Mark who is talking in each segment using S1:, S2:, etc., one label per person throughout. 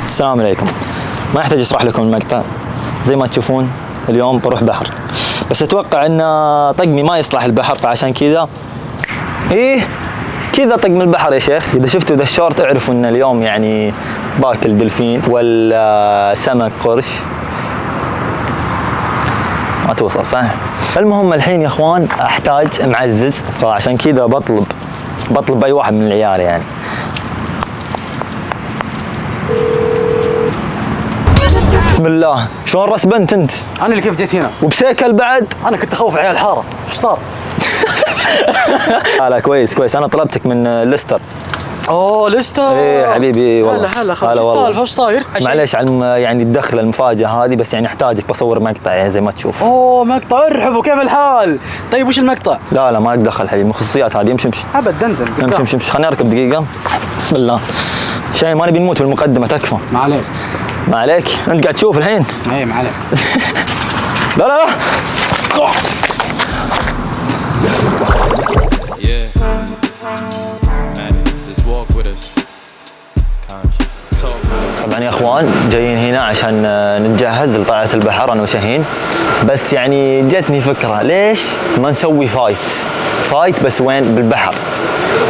S1: السلام عليكم. ما يحتاج اشرح لكم المقطع، زي ما تشوفون اليوم بروح بحر، بس اتوقع ان طقمي ما يصلح البحر، فعشان كذا كذا طقم البحر يا شيخ. اذا شفتوا ذا الشورت اعرفوا ان اليوم يعني باكل دلفين ولا سمك قرش. ما توصل صح؟ المهم الحين يا اخوان احتاج معزز، فعشان كذا بطلب اي واحد من العيال يعني. بسم الله. شلون رسبنت انت؟
S2: انا اللي كيف جيت هنا
S1: وبسيكل بعد؟
S2: انا كنت اخوف عيال الحاره. ايش صار؟
S1: لا كويس انا طلبتك من ليستر.
S2: اوه ليستر.
S1: ايه حبيبي والله.
S2: هلا السالفه ايش صاير؟
S1: معليش على يعني الدخله المفاجاه هذه، بس يعني احتاجك بصور مقطع يعني زي ما تشوف.
S2: اوه مقطع. ارحبوا كيف الحال؟ طيب وش المقطع؟
S1: لا ما لك دخل حبيبي، خصوصيات هذه. امشي
S2: ابد دندن.
S1: امشي خليني اركب دقيقه. بسم الله. شيء ما نبي نموت بالمقدمه تكفى.
S2: ما عليك
S1: انت قاعد تشوف الحين.
S2: ايه ما عليك.
S1: لا طبعا يا اخوان جايين هنا عشان نتجهز لطلعة البحر انا وشاهين، بس يعني جتني فكرة ليش ما نسوي فايت بس وين؟ بالبحر.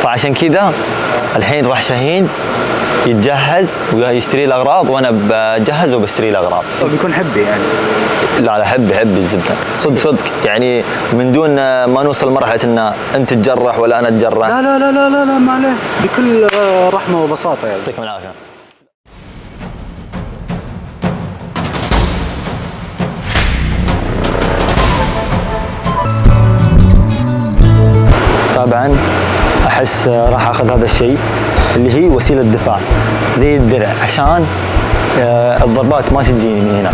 S1: فعشان كذا الحين راح شاهين يتجهز ويشتري الاغراض، وانا بجهز وبشتري الاغراض.
S2: بيكون حبي يعني؟
S1: لا حبي الزبده صدق يعني، من دون ما نوصل لمرحله ان انت تجرح ولا انا اتجرح.
S2: لا ما عليه، بكل رحمه وبساطه يعني.
S1: يعطيكم العافيه. طبعا احس راح اخذ هذا الشيء اللي هي وسيله دفاع زي الدرع، عشان الضربات ما تجيني من هنا.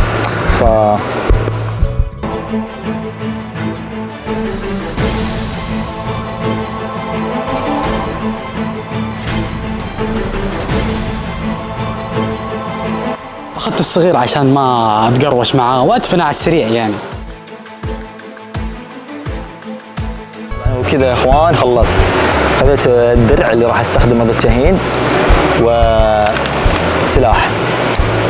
S2: اخذت الصغير عشان ما اتقروش معاه وادفنه على السريع يعني.
S1: وكذا يا اخوان خلصت. خذيت الدرع اللي راح استخدمه ضد شاهين، وسلاح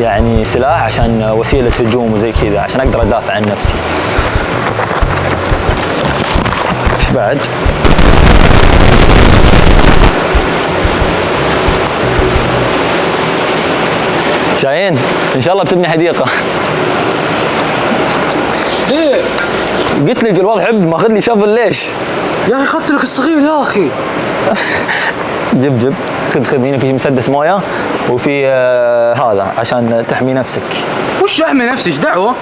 S1: يعني سلاح عشان وسيله هجوم وزي كذا، عشان اقدر ادافع عن نفسي. ايش بعد؟ شاهين ان شاء الله بتبني حديقه.
S2: ليه؟
S1: قلت لك الوضع حب، ماخذ لي شفل ليش؟
S2: يا اخي اخذت لك الصغير يا اخي.
S1: جيب خذ هنا في مسدس مويه، وفي هذا عشان تحمي نفسك.
S2: وش احمي نفسي؟ ايش دعوه؟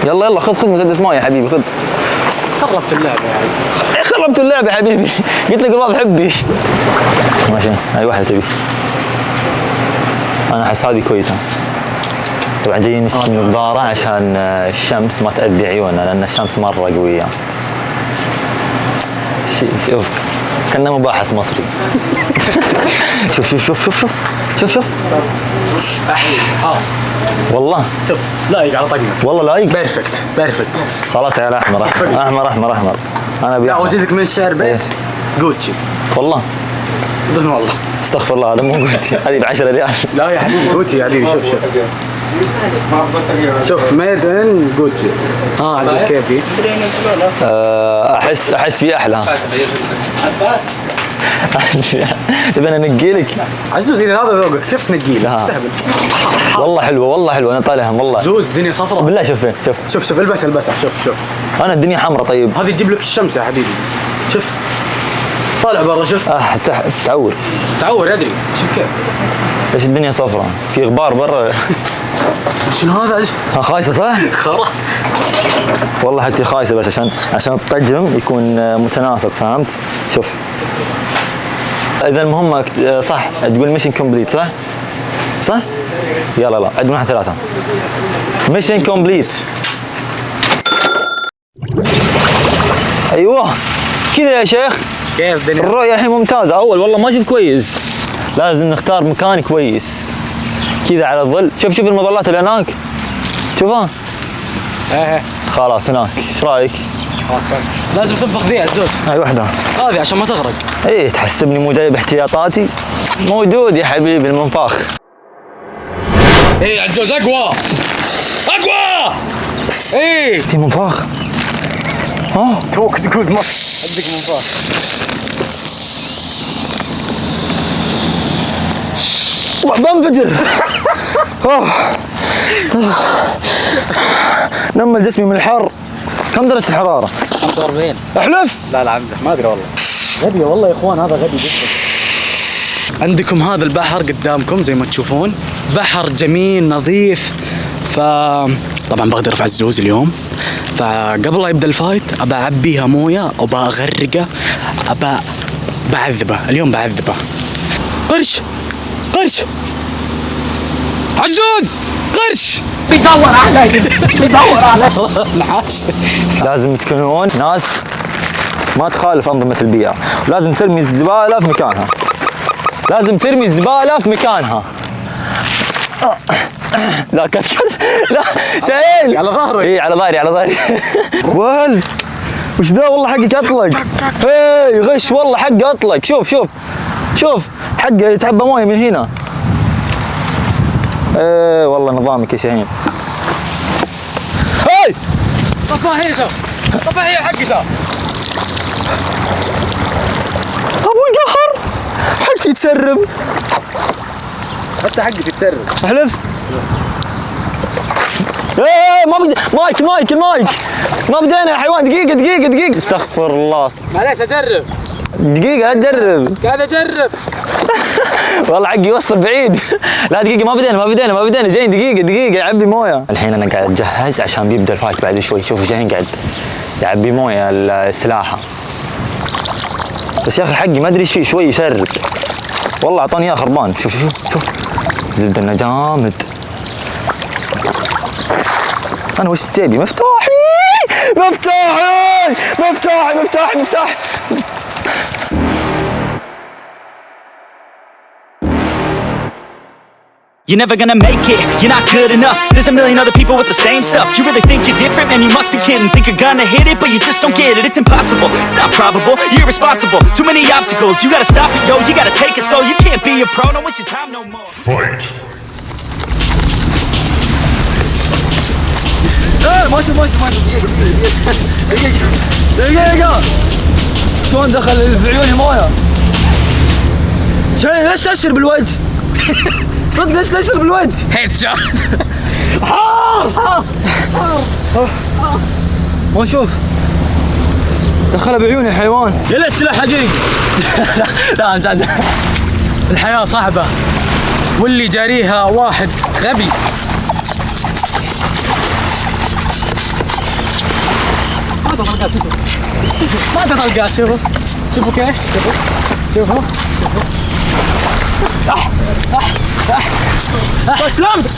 S1: يلا خذ مسدس مويه حبيبي، خذ.
S2: خربت اللعبه يا عزيزي.
S1: خربت اللعبه حبيبي. قلت لك الوضع حبي. ماشي هاي واحده تبي. انا احس هذه كويسه. طبعا جايين نشتري نظاره عشان الشمس ما تأذي عيوننا، لان الشمس مره قويه. شوف كنا مباحث مصري. شوف والله
S2: شوف لايق على طقمك.
S1: والله لايق.
S2: بيرفكت.
S1: خلاص يا احمر. انا ابي
S2: اوزن لك من الشعر بيت جوتشي.
S1: والله
S2: ضمن والله.
S1: استغفر الله، هذا مو جوتشي، هذه ب 10 ريال.
S2: لا يا حبيبي جوتشي يا حبيبي. شوف ميد ان جوتشي. عزيز كيفي؟
S1: احس في احلى. تبي انا انقي لك؟
S2: عزوز اذا هذا ذوقك كيف تنقي له؟
S1: والله حلوه انا طالعهم والله.
S2: زوز الدنيا صفراء
S1: بالله. شوف
S2: البسها. شوف
S1: انا الدنيا حمراء. طيب
S2: هذه تجيب لك الشمس يا حبيبي. شوف طالع برا. شوف تعور يدري. شوف كيف
S1: ليش الدنيا صفراء؟ في غبار برا.
S2: شنو هذا؟
S1: خايسه صح؟
S2: خرا
S1: والله حتى خايسه، بس عشان الطقم يكون متناسق، فهمت؟ شوف اذا المهمه صح تقول ميشن كومبليت صح؟ يلا عد من 1 3. ميشن كومبليت. ايوه كذا يا شيخ.
S2: كيف الدنيا؟
S1: الرؤيه الحين ممتازه. اول والله ما شوف كويس، لازم نختار مكان كويس كذا على الظل. شوف المظلات اللي هناك، شوفها.
S2: ايه
S1: خلاص هناك. ايش رايك؟
S2: لازم تنفخ ذي عزوز.
S1: هاي واحده
S2: هذه عشان ما تغرق.
S1: ايه تحسبني مو جايب احتياطاتي؟ موجود يا حبيبي المنفاخ.
S2: ايه عزوز اقوى اقوى. ايه
S1: في منفاخ.
S2: توك تقول ما عندك منفاخ.
S1: بنفجر. نمل جسمي من الحر. كم درجة الحرارة؟
S2: 45.
S1: احلف.
S2: لا امزح ما ادري والله. غبي والله يا اخوان، هذا غبي جدا. عندكم هذا البحر قدامكم زي ما تشوفون، بحر جميل نظيف. طبعا بقدر ارفع الزوز اليوم، فقبل لا يبدا الفايت ابى اعبيها مويه او اغرقه، ابى بعذبه اليوم، بعذبه. قرش قرش عزوز قرش بيدور علي بيدور علي.
S1: لازم تكونون ناس ما تخالف أنظمة البيئة، ولازم ترمي الزبالة في مكانها. لازم ترمي الزبالة في مكانها. لا كت لا شاهين
S2: على ظهرك.
S1: اي على ظهري على ظهري. وهل وش ذا والله حقك اطلق. اي غش والله حقه اطلق. شوف شوف شوف حقه يتعبى مويه من هنا. ايه والله نظامك يا شاهين. هاي
S2: طفاها هي شوف، طفاها هي حقتها.
S1: ابو القهر حقتي تسرب.
S2: حتى حقتي تسرب.
S1: احلف. ايه ما بدي مايك المايك المايك ما بدينا يا حيوان. دقيقة دقيقة دقيقة استغفر الله.
S2: معليش اجرب.
S1: دقيقة لا تجرب.
S2: قاعد اجرب.
S1: والله حقي يوصل بعيد. لا دقيقة ما بدينا جايين. دقيقة يعبي موية. الحين انا قاعد اتجهز عشان بيبدا الفايت بعد شوي. شوف جايين قاعد يعبي موية السلاحة. بس يا اخي حقي ما ادري ايش فيه شوي يسرب. والله اعطاني اياه خربان. شوف شوف شوف زبدة انه جامد. انا وش تبي؟ مفتاحي مفتاحي مفتاحي مفتاحي مفتاح.
S3: You're never gonna make it, you're not good enough. There's a million other people with the same stuff. You really think you're different? Man, you must be kidding. Think you're gonna hit it, but you just don't get it. It's impossible, it's not probable, you're irresponsible. Too many obstacles, you gotta stop it, yo. You gotta take it slow, you can't be a pro. Don't waste your time no more.
S4: Fight!
S1: ماشي دقيقة شلون دخل في عيوني مويه؟ شاهين ليش تأشر بالوجه؟ صدق ليش تأشر بالوجه؟
S2: هيد شوت.
S1: ما اشوف دخلها بعيوني الحيوان. يا ليت سلاح حقيقي. لا انزعج.
S2: الحياة صعبة واللي جاريها واحد غبي. ما طلقات شوفوا، ما طلقات شوفوا، شوفوا كيف، شوفوا
S1: اسلمت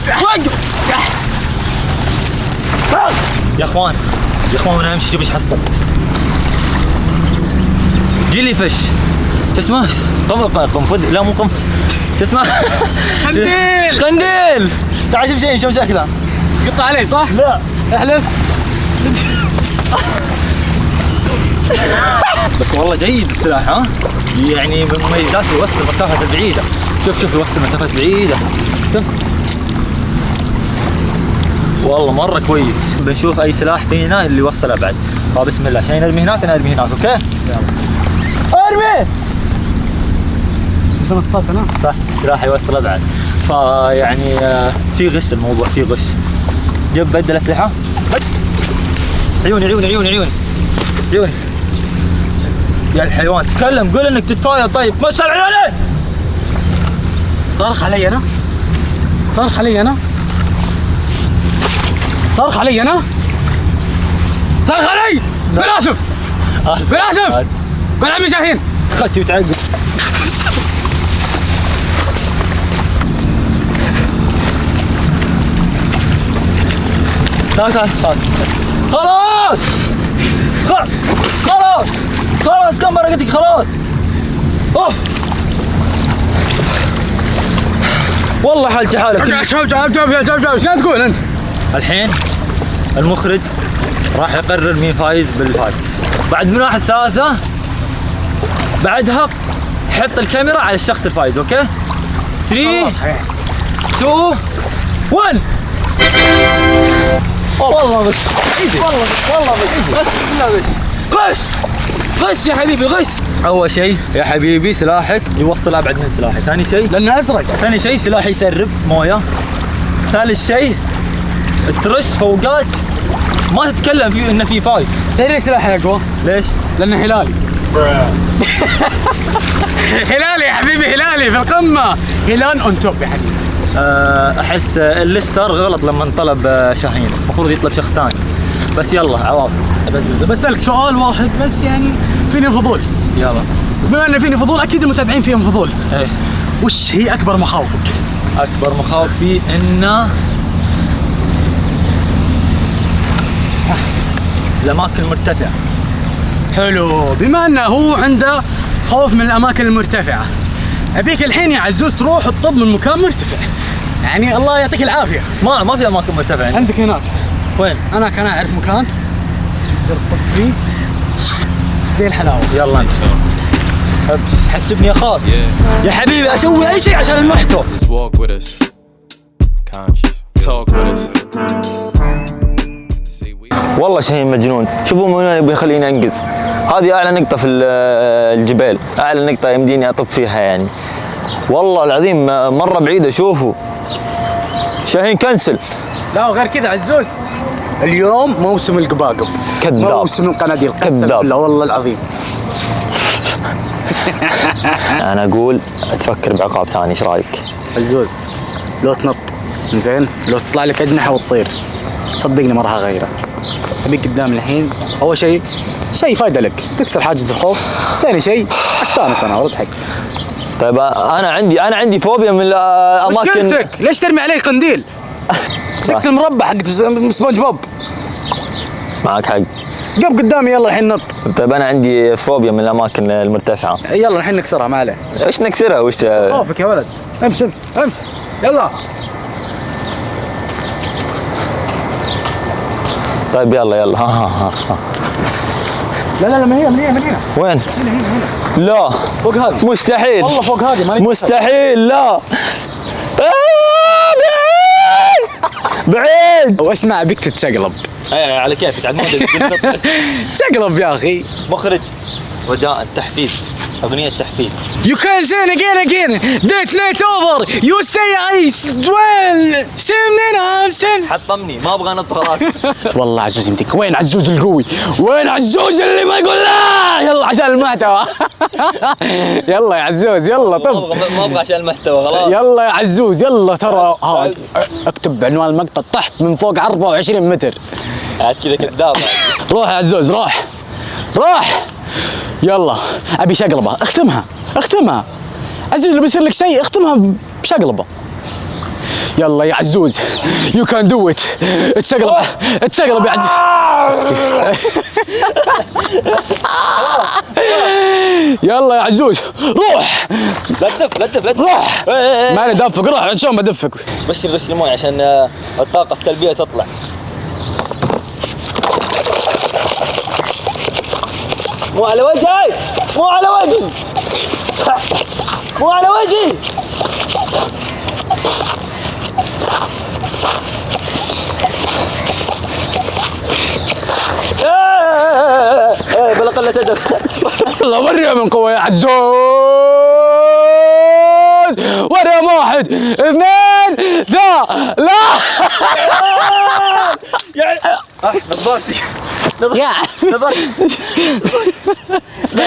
S1: وقف يا اخوان انا امشي. شوف ايش حصل. جيلي فش شو اسمه؟ قنفذ. لا مو قنفذ. شو اسمه؟ قنديل. تعال شوف شيء شوف شكله.
S2: قطع عليه صح؟
S1: لا
S2: احلف.
S1: بس والله جيد السلاح. ها يعني من مميزاته يوصل المسافات البعيدة. شوف يوصل المسافات بعيدة. شوف والله مرة كويس. بنشوف أي سلاح فينا اللي يوصل أبعد. بسم الله عشان نرمي هناك أنا أرمي هناك. أوكي ارمي.
S2: انت نصات انا
S1: صح سلاح يوصل أبعد. فيعني في غش الموضوع، في غش. جيب بدل أسلحة. عيوني يا الحيوان تكلم. قول انك تتفايض. طيب مشى عيوني.
S2: صارخ علي انا صارخ علي انا قول اسف قول عمي شاهين
S1: خسي وتعقب. تعال خلاص كم مرة قلت لك خلاص. اوف والله حالتي حالك.
S2: شوف ايش قاعد تقول انت؟
S1: الحين المخرج راح يقرر مين فايز بالفايت. بعد من 1-3 بعدها حط الكاميرا على الشخص الفايز. اوكي 3 2
S2: 1. والله غش. والله غش. غش. غش يا حبيبي غش.
S1: اول شيء يا حبيبي سلاحك يوصل ابعد من سلاحي، ثاني شيء
S2: لانه ازرق.
S1: ثاني شيء سلاحي يسرب مويه، ثالث شيء ترش فوقات ما تتكلم فيه انه في فايت.
S2: تدري ليش سلاحي اقوى؟
S1: ليش؟
S2: لانه هلالي. هلالي يا حبيبي، هلالي في القمه. هلال اون توب يا حبيبي.
S1: احس الليستر غلط لما طلب شاهين، المفروض يطلب شخص ثاني. بس يلا عوض.
S2: بسألك سؤال واحد بس، يعني فيني فضول.
S1: يلا.
S2: بما ان فيني فضول اكيد المتابعين فيهم فضول.
S1: ايه.
S2: وش هي اكبر مخاوفك؟
S1: اكبر مخاوفي انه الاماكن المرتفعه.
S2: حلو، بما انه هو عنده خوف من الاماكن المرتفعه، ابيك الحين يا عزوز تروح تطب من مكان مرتفع. يعني الله يعطيك العافيه.
S1: ما في اماكن مرتفعه عندي.
S2: عندك هناك.
S1: وين؟
S2: انا كان اعرف مكان تقدر تطب فيه زي الحلاوه.
S1: يلا حسبني اخاف. يا حبيبي اسوي اي شيء عشان المحتوى.
S4: Just walk with us. Conscious. Talk with us. See we
S1: والله شيء مجنون، شوفوا من وين يبغى يخليني انقز. هذه اعلى نقطه في الجبال، اعلى نقطه يمديني اطب فيها يعني. والله العظيم مره بعيده. شوفوا شاهين كنسل.
S2: لا وغير كذا عزوز، اليوم موسم القباقب.
S1: كذاب.
S2: موسم القناديل.
S1: كذاب.
S2: لا والله العظيم.
S1: انا اقول تفكر بعقاب ثاني، ايش رايك؟
S2: عزوز لو تنط زين، لو تطلع لك اجنحه وتطير صدقني ما راح اغيره. ابيك قدام الحين اول شيء فايده لك، تكسر حاجز الخوف. ثاني شيء استانس انا واضحك.
S1: طيب انا عندي فوبيا من الاماكن.
S2: مشكلتك ليش ترمي علي قنديل؟ شكل المربع حق سبونج بوب.
S1: معك حق.
S2: قف قدامي يلا الحين نط.
S1: طيب انا عندي فوبيا من الاماكن المرتفعه.
S2: يلا الحين نكسرها ما عليه.
S1: ايش نكسرها وش؟
S2: خوفك يا ولد. امشي يلا.
S1: طيب يلا ها.
S2: لا من هنا.
S1: وين؟
S2: هنا.
S1: لا
S2: فوق هذه.
S1: مستحيل.
S2: والله فوق هذه ما
S1: مستحيل. لا بعيد.
S2: واسمع بك تتشقلب.
S1: ايه على كيفك عاد ما ادري.
S2: تشقلب يا اخي.
S1: مخرج رجاء تحفيز، اغنيه تحفيز.
S2: You can sing again. That's not over. You say I well. Sing.
S1: حطمني ما ابغى انط خلاص.
S2: والله عزوز يمديك. وين عزوز القوي؟ وين عزوز اللي ما يقول لا؟ يلا عشان المحتوى. يلا يا عزوز يلا طب.
S1: ما ابغى عشان المحتوى خلاص.
S2: يلا يا عزوز يلا ترى هذا اكتب عنوان المقطع تحت من فوق 24 متر.
S1: عاد كذا كذاب.
S2: روح يا عزوز روح. يلا ابي شقلبه. اختمها عزوز. لو بيصير لك شيء اختمها بشقلبه. يلا يا عزوز يو كان دو ات. اتشقلب يا عزوز. يلا يا عزوز روح.
S1: لا تدف.
S2: روح. ماني دفك. روح شلون بدفك.
S1: بشر المويه عشان الطاقه السلبيه تطلع. مو على وجهي. بلا قلة أدب.
S2: الله وريها من قوة يا عزوز. وريهم 1 2 لا
S1: يعني نظرتي. لا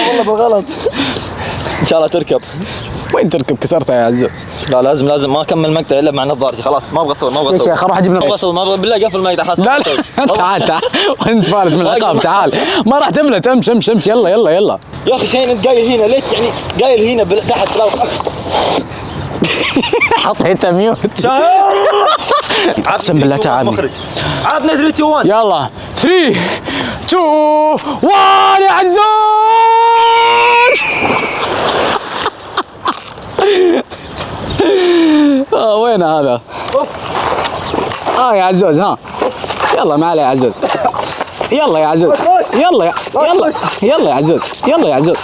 S1: والله بالغلط. ان شاء الله تركب.
S2: وين تركب؟ كسرتها يا عزوز.
S1: لا لازم ما اكمل المقطع الا مع نظارتي. خلاص ما ابغى اصور.
S2: يا شيخ اروح اجيب نظارتي.
S1: ما ابغى بالله قفل المقطع خلاص.
S2: لا تعال وانت فارس من العقاب. تعال ما راح تفلت. امشي يلا
S1: يا اخي شيء انت قايل هنا ليك يعني قايل هنا تحت
S2: حطيته ميوت. اقسم بالله تعبني.
S1: مخرج عطنا 3 2 1.
S2: يلا 3 2 1 يا عزوز. وين هذا؟ يا عزوز ها. يلا ما عليه يا عزوز. يلا يا عزوز. يلا يا عزوز. يلا يا عزوز.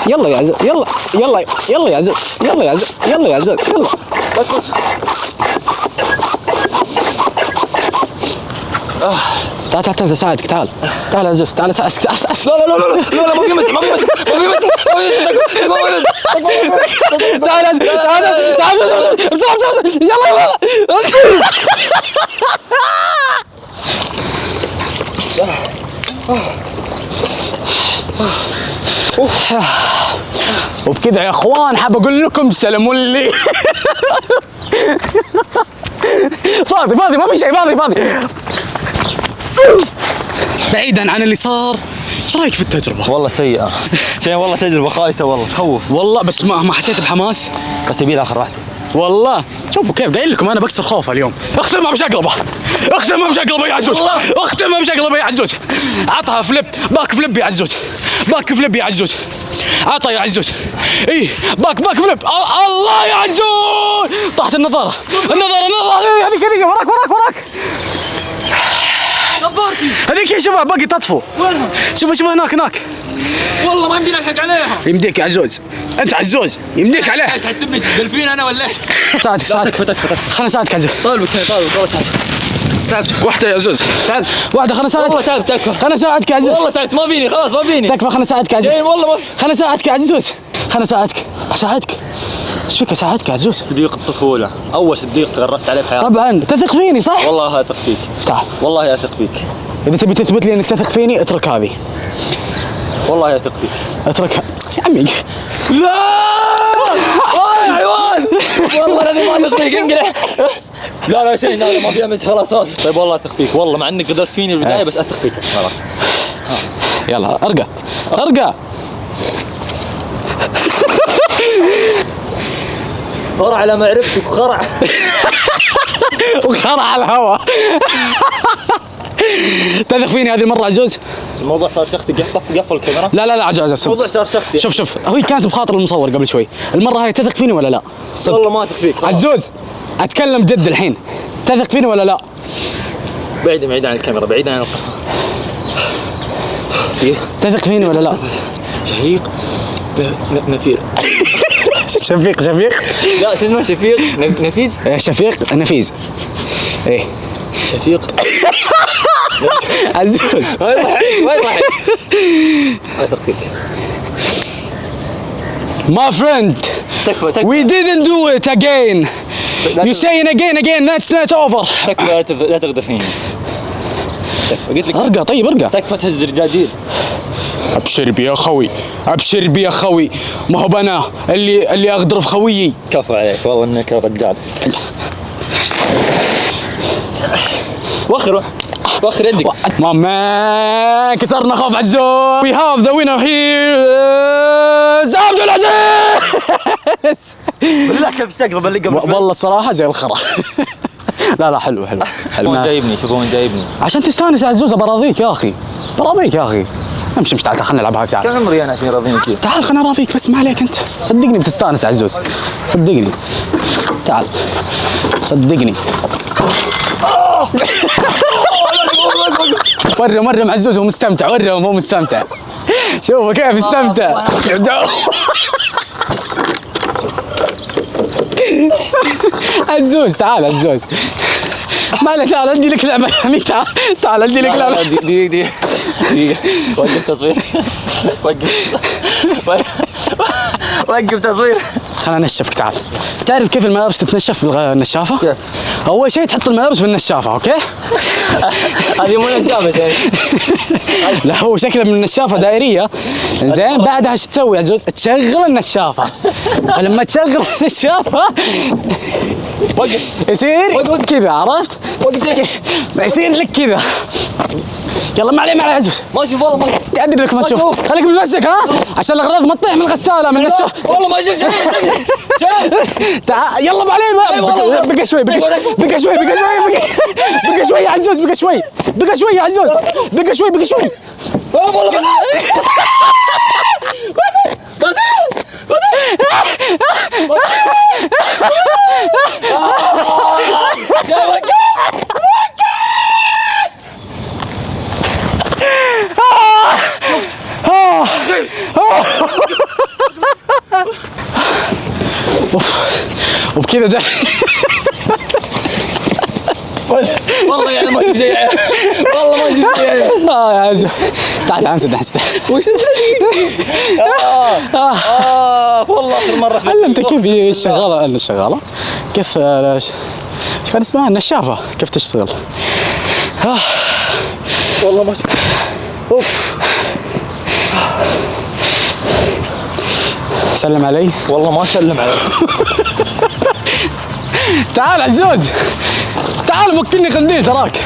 S2: يلا يا عزوز. يلا يا عزوز. يلا يا عزوز. يلا تعال تعال تعال ساعدك، تعال تعال يا عزوز، تعال ساعدك.
S1: لا لا لا لا لا لا، ما في مسح، ما في مسح، ما في مسح،
S2: تعال تعال تعال بسرعة يلا. وبكذا يا اخوان حاب اقول لكم سلموا لي. فاضي فاضي ما في شيء، فاضي فاضي. بعيدا عن اللي صار، ايش رايك في التجربة؟
S1: والله سيئة شيء، والله تجربة خايسة، والله تخوف.
S2: والله بس ما حسيت بحماس.
S1: بس يبي اخر واحدة.
S2: والله شوفوا كيف قايل لكم انا بكسر خوفه اليوم. اختم ما بشقلبه، اختم ما بشقلبه يا عزوز، اختم ما بشقلبه يا عزوز. عطها فليب، باك فليب يا عزوز، باك فليب يا عزوز. عطها يا عزوز، اي باك فليب. الله يا عزوز، طاحت النظارة، النظارة هذيك وراك
S5: نظارتي
S2: هذيك يا شباب باقي تطفو.
S5: وينها؟
S2: شوفوا هناك.
S5: والله ما يمدينا نلحق عليها.
S2: يمديك يا عزوز، انت عزوز يمديك عليه.
S5: ايش تحسبني دلفين انا ولا ايش؟
S2: ساعدك خلنا ساعدك يا عزوز.
S5: طالب تعبت
S2: واحدة يا عزوز،
S5: تعبت
S2: واحدة خلنا ساعدك.
S5: والله تعبت تكفى،
S2: خلنا ساعدك يا عزوز.
S5: والله تعبت ما فيني خلاص ما فيني
S2: تكفى خلنا ساعدك يا عزوز.
S5: زين والله ما
S2: خلنا ساعدك يا عزوز، خلنا اساعدك. ايش فيك اساعدك يا عزوز؟
S1: صديق الطفولة، أول صديق تغرفت عليه بحياتي.
S2: طبعا تثق فيني صح؟
S1: والله أثق فيك،
S2: تعال،
S1: والله أثق فيك،
S2: اذا تبي تثبت لي انك تثق فيني اترك هذه.
S1: والله أثق فيك.
S2: اتركها يا عمي.
S1: لا يا حيوان، والله الذي ما أثق فيك انقلع. لا شيء، لا ما فيها مسح خلاص. طيب والله أثق فيك، والله مع إنك قدرت فيني البداية بس أثق فيك خلاص.
S2: يلا ارقى.
S1: خرع لما عرفتك، خرع.
S2: وخرع على الهواء. تثق فيني هذه المرة عزوز؟
S1: الموضوع صار شخصي، قفل الكاميرا.
S2: لا عزوز.
S1: الموضوع صار شخصي.
S2: شوف هي كانت بخاطر المصور قبل شوي، المرة هاي تثق فيني ولا لا؟ صدق.
S1: والله ما أثق فيك خلاص.
S2: عزوز اتكلم جد الحين، تثق فيني ولا لا؟
S1: بعيد عن الكاميرا، بعيد عن القهوة.
S2: تثق فيني ولا لا؟
S1: شهيق نفير.
S2: شفيق
S1: لا شو اسمه، شفيق نفيز.
S2: شفيق نفيز. ايه
S1: شفيق.
S2: عزوز
S1: ما يضحك. أثق فيك.
S2: My friend,
S1: تكفى
S2: we didn't do it again. You saying again, that's not over.
S1: تكفى، لا تغدر فيني. قلت لك
S2: ارقى طيب ارقى.
S1: تكفى تهز الرجاجيل.
S2: ابشر بي يا خوي، ما هو انا اللي اغدر في خويي.
S1: كفو عليك والله انك رجال. وخر يدك.
S2: ماما كسرنا خوف عزوز. We have the winner here is عبد العزيز.
S1: بالله كيف الشقلب اللي قبل
S2: والله الصراحة زي الخرا. لا حلو.
S1: شوفون جايبني، شوفون جايبني
S2: عشان تستانس يا عزوز. براضيك يا اخي، امشي تعال خلينا نلعب هاك.
S1: كم عمري انا عشان يراضيني كذا؟
S2: تعال خلينا اراضيك بس ما عليك انت، صدقني بتستانس يا عزوز، صدقني. تعال صدقني. ورم عزوز هو مستمتع، ورم هو مستمتع. شوفوا كيف يستمتع. عزوز تعال عزوز، ما عليك. تعال ادي لك لعبه. تعال ادي لك لعبه.
S1: دقيقة وقف تصوير. وقف تصوير.
S2: خلنا نشفك. تعال تعرف كيف الملابس تتنشف بالنشافه؟
S1: كيف؟
S2: اول شيء تحط الملابس بالنشافه، اوكي؟
S1: هذه مو نشافة يعني.
S2: لا هو شكله من النشافه دائريه، زين. بعدها ايش تسوي يا عزوز؟ تشغل النشافه. فلما تشغل النشافه يصير كذا، عرفت؟ يصير لك كذا. يلا ما عليه يا عزوز.
S1: ماشي والله ماشي.
S2: ادري انك ما تشوف، خليك متمسك ها، عشان الاغراض ما تطيح من الغساله من النشافه.
S1: والله ما اشوف شيء.
S2: تعال يلا ما عليه. بقى شوي يا عزوز، بقى شوي يا عزوز، بقى شوي.
S1: والله
S2: وبكذا ده
S5: والله يعني ما جبت شيء والله ما جبت شيء
S2: يا عزو تعال انسد حسته
S5: وش والله اخر مره
S2: انت كيف الشغاله الشغاله كيف ايش كان اسمها النشافه كيف تشتغل
S5: والله ما شفت.
S2: سلم علي
S5: والله ما سلم عليك.
S2: تعال عزوز تعال مكتني قنديل تراك